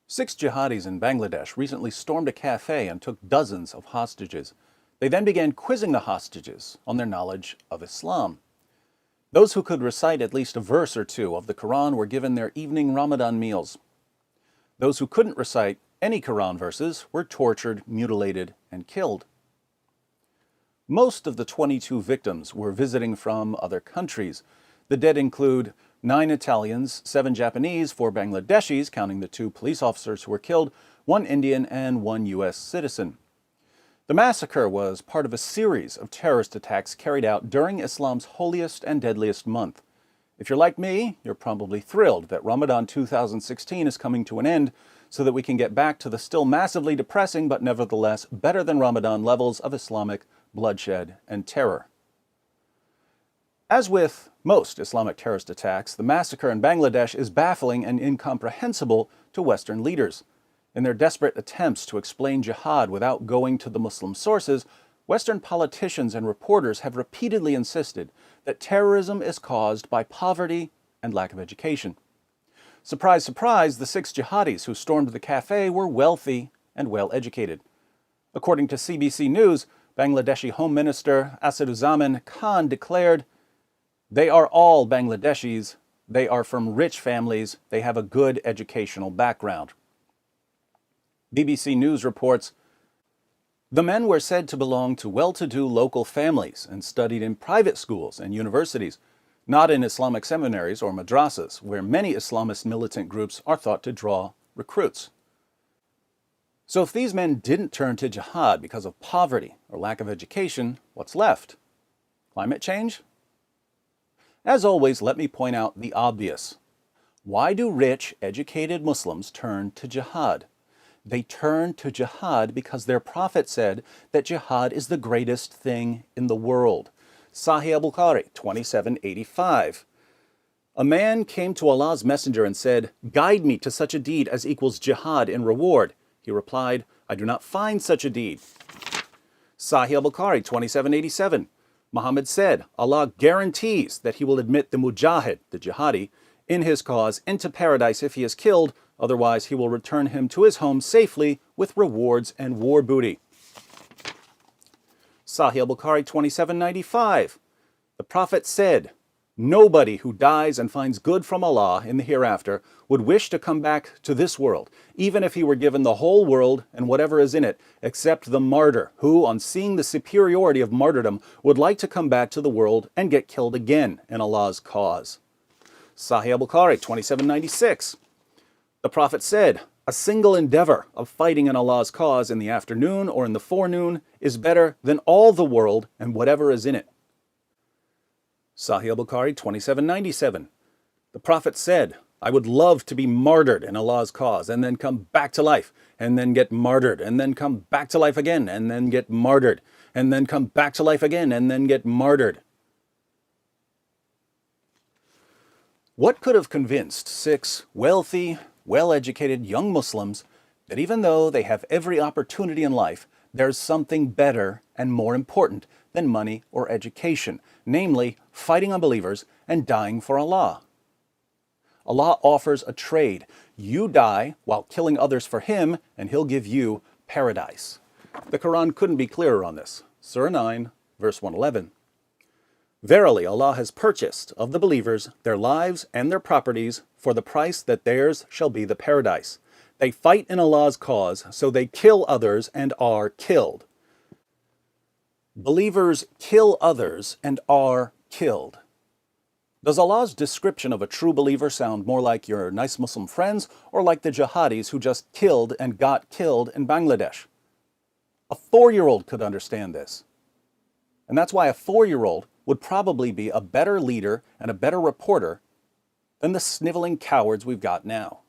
6 jihadis in Bangladesh recently stormed a cafe and took dozens of hostages. They then began quizzing the hostages on their knowledge of Islam. Those who could recite at least a verse or two of the Quran were given their evening Ramadan meals. Those who couldn't recite any Quran verses were tortured, mutilated, and killed. Most of the 22 victims were visiting from other countries. The dead include 9 Italians, 7 Japanese, 4 Bangladeshis, counting the 2 police officers who were killed, 1 Indian, and 1 U.S. citizen. The massacre was part of a series of terrorist attacks carried out during Islam's holiest and deadliest month. If you're like me, you're probably thrilled that Ramadan 2016 is coming to an end so that we can get back to the still massively depressing but nevertheless better than Ramadan levels of Islamic bloodshed and terror. As with most Islamic terrorist attacks, the massacre in Bangladesh is baffling and incomprehensible to Western leaders. In their desperate attempts to explain jihad without going to the Muslim sources, Western politicians and reporters have repeatedly insisted that terrorism is caused by poverty and lack of education. Surprise, surprise, the 6 jihadis who stormed the cafe were wealthy and well-educated. According to CBC News, Bangladeshi Home Minister Asaduzzaman Khan declared, "They are all Bangladeshis. They are from rich families. They have a good educational background." BBC News reports, "The men were said to belong to well-to-do local families and studied in private schools and universities, not in Islamic seminaries or madrasas, where many Islamist militant groups are thought to draw recruits." So if these men didn't turn to jihad because of poverty or lack of education, what's left? Climate change? As always, let me point out the obvious. Why do rich, educated Muslims turn to jihad? They turn to jihad because their prophet said that jihad is the greatest thing in the world. Sahih al-Bukhari 2785. A man came to Allah's messenger and said, "Guide me to such a deed as equals jihad in reward." He replied, "I do not find such a deed." Sahih al-Bukhari 2787. Muhammad said, "Allah guarantees that he will admit the mujahid, the jihadi, in his cause into paradise if he is killed, otherwise he will return him to his home safely with rewards and war booty." Sahih al-Bukhari 2795. The Prophet said, "Nobody who dies and finds good from Allah in the hereafter would wish to come back to this world, even if he were given the whole world and whatever is in it, except the martyr, who, on seeing the superiority of martyrdom, would like to come back to the world and get killed again in Allah's cause." Sahih al-Bukhari 2796. The Prophet said, "A single endeavor of fighting in Allah's cause in the afternoon or in the forenoon is better than all the world and whatever is in it." Sahih al-Bukhari 2797. The Prophet said, "I would love to be martyred in Allah's cause and then come back to life and then get martyred and then come back to life again and then get martyred and then come back to life again and then get martyred." What could have convinced 6 wealthy, well-educated young Muslims that even though they have every opportunity in life, there's something better and more important than money or education, namely fighting unbelievers and dying for Allah? Allah offers a trade. You die while killing others for Him, and He'll give you paradise. The Quran couldn't be clearer on this. Surah 9, verse 111. "Verily, Allah has purchased of the believers their lives and their properties for the price that theirs shall be the paradise. They fight in Allah's cause, so they kill others and are killed." Believers kill others and are killed. Does Allah's description of a true believer sound more like your nice Muslim friends or like the jihadis who just killed and got killed in Bangladesh? A 4-year-old could understand this. And that's why a 4-year-old would probably be a better leader and a better reporter than the sniveling cowards we've got now.